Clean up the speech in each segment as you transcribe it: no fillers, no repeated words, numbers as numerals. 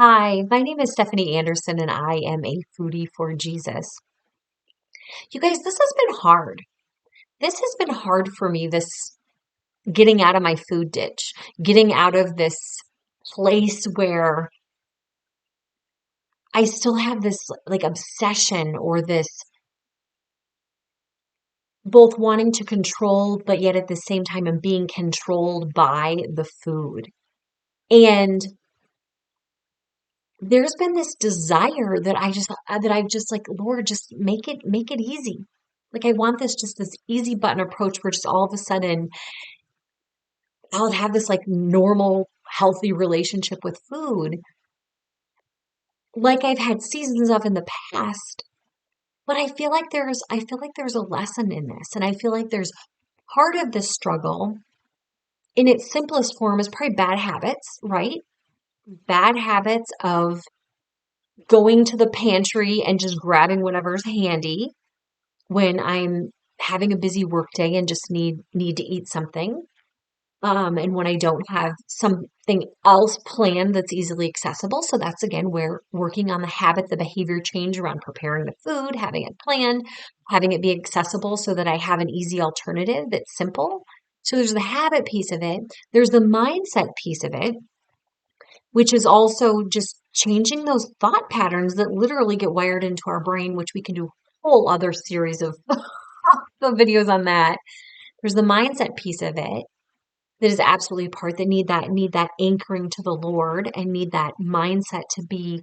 Hi, my name is Stephanie Anderson, and I am a foodie for Jesus. You guys, this has been hard. This has been hard for me, this getting out of my food ditch, getting out of this place where I still have this like obsession or this both wanting to control, but yet at the same time I'm being controlled by the food. And there's been this desire that I've just like, Lord, just make it easy. Like I want this easy button approach where just all of a sudden I'll have this like normal, healthy relationship with food, like I've had seasons of in the past. But I feel like there's a lesson in this, and I feel like there's part of this struggle in its simplest form is probably bad habits, right? Bad habits of going to the pantry and just grabbing whatever's handy when I'm having a busy work day and just need to eat something. And when I don't have something else planned that's easily accessible. So that's again where working on the habit, the behavior change around preparing the food, having it planned, having it be accessible so that I have an easy alternative that's simple. So there's the habit piece of it. There's the mindset piece of it, which is also just changing those thought patterns that literally get wired into our brain, which we can do a whole other series of, of videos on that. There's the mindset piece of it that is absolutely part that need that anchoring to the Lord and need that mindset to be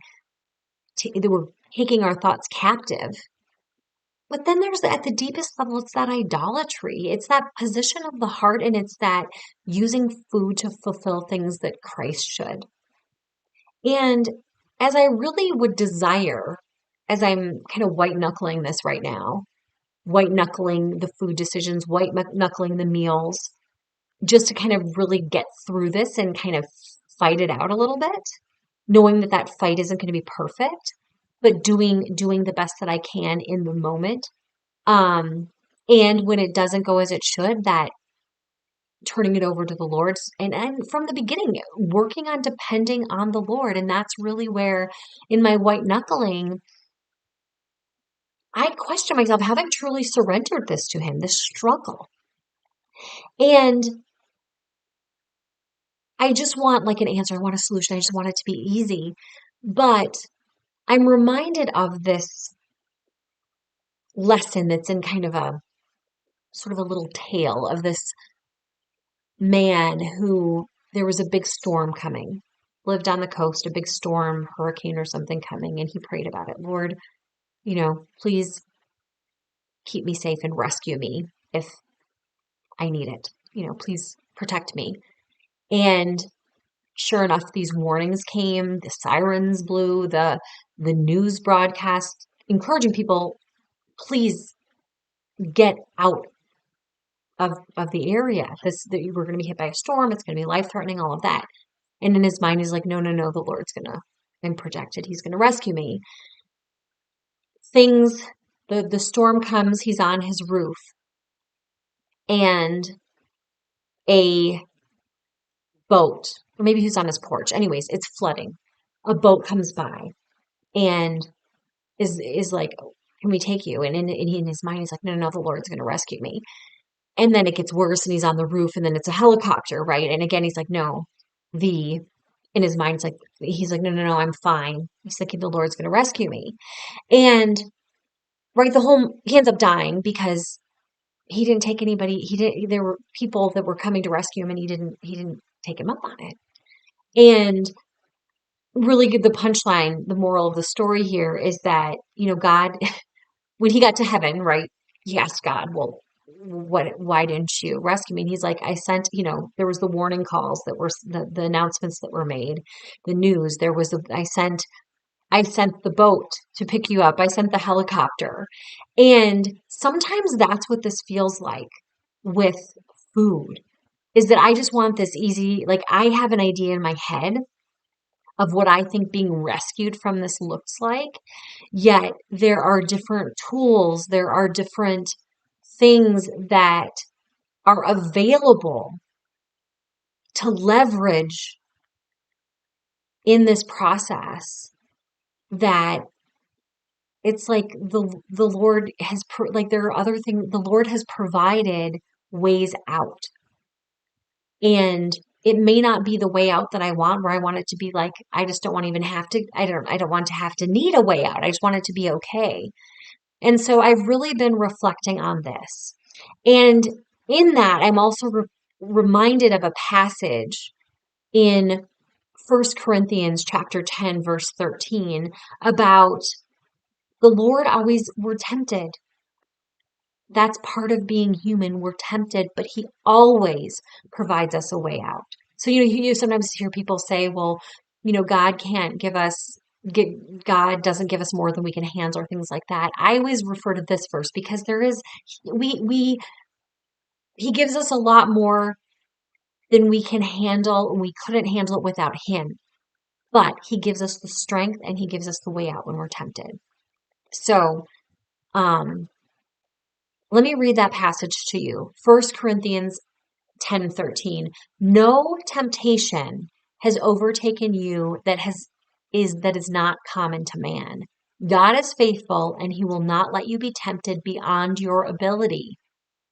that we're taking our thoughts captive. But then there's at the deepest level, it's that idolatry. It's that position of the heart, and it's that using food to fulfill things that Christ should. And as I really would desire, as I'm kind of white knuckling this right now, white knuckling the food decisions, white knuckling the meals, just to kind of really get through this and kind of fight it out a little bit, knowing that that fight isn't going to be perfect, but doing the best that I can in the moment. Um, and when it doesn't go as it should, that turning it over to the Lord and from the beginning, working on depending on the Lord. And that's really where in my white knuckling, I question myself, have I truly surrendered this to him, this struggle? And I just want like an answer. I want a solution. I just want it to be easy. But I'm reminded of this lesson that's in kind of a sort of a little tale of this man who there was a big storm coming, lived on the coast, a big storm, hurricane or something coming, and he prayed about it. Lord, please keep me safe and rescue me if I need it. Please protect me. And sure enough, these warnings came, the sirens blew, the news broadcast encouraging people, please get out of the area. That we're going to be hit by a storm. It's going to be life threatening, all of that. And in his mind, he's like, no, no, no, the Lord's going to, I'm protected. He's going to rescue me. Things, the storm comes, he's on his roof, and a boat, or maybe he's on his porch. Anyways, it's flooding. A boat comes by and is like, can we take you? And in his mind, he's like, no, no, no, the Lord's going to rescue me. And then it gets worse and he's on the roof and then it's a helicopter, right? And again, he's like, no, the, in his mind, it's like, he's like, no, no, no, I'm fine. He's like, the Lord's going to rescue me. And right, he ends up dying because he didn't take anybody. There were people that were coming to rescue him and he didn't take him up on it. And really good, the punchline, the moral of the story here is that, God, when he got to heaven, right, he asked God, well, why didn't you rescue me? And he's like, I sent, there was the warning calls that were the announcements that were made, the news. I sent the boat to pick you up. I sent the helicopter. And sometimes that's what this feels like with food, is that I just want this easy, like I have an idea in my head of what I think being rescued from this looks like. Yet there are different tools, there are different things that are available to leverage in this process that it's like the Lord has like there are other things the Lord has provided ways out. And it may not be the way out that I want, where I want it to be like I just don't want to even have to I don't want to have to need a way out. I just want it to be okay. And so I've really been reflecting on this. And in that, I'm also reminded of a passage in First Corinthians chapter 10 verse 13 about the Lord always, we're tempted. That's part of being human. We're tempted, but he always provides us a way out. So, you sometimes hear people say, well, God can't give us, God doesn't give us more than we can handle or things like that. I always refer to this verse because he gives us a lot more than we can handle, and we couldn't handle it without him. But he gives us the strength and he gives us the way out when we're tempted. So, let me read that passage to you. 1 Corinthians 10:13. No temptation has overtaken you that is not common to man. God is faithful and he will not let you be tempted beyond your ability.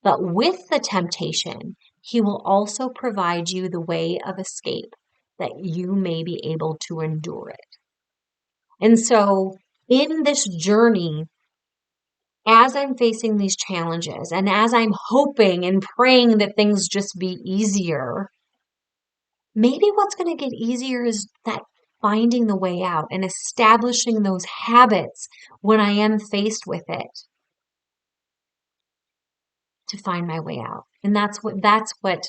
But with the temptation, he will also provide you the way of escape that you may be able to endure it. And so in this journey, as I'm facing these challenges and as I'm hoping and praying that things just be easier, maybe what's going to get easier is that finding the way out and establishing those habits when I am faced with it to find my way out. And that's what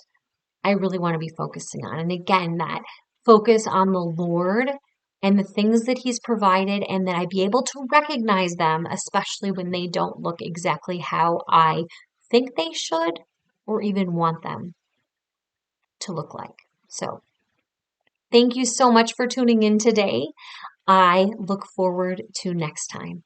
I really want to be focusing on. And again, that focus on the Lord and the things that he's provided, and that I be able to recognize them, especially when they don't look exactly how I think they should or even want them to look like. So thank you so much for tuning in today. I look forward to next time.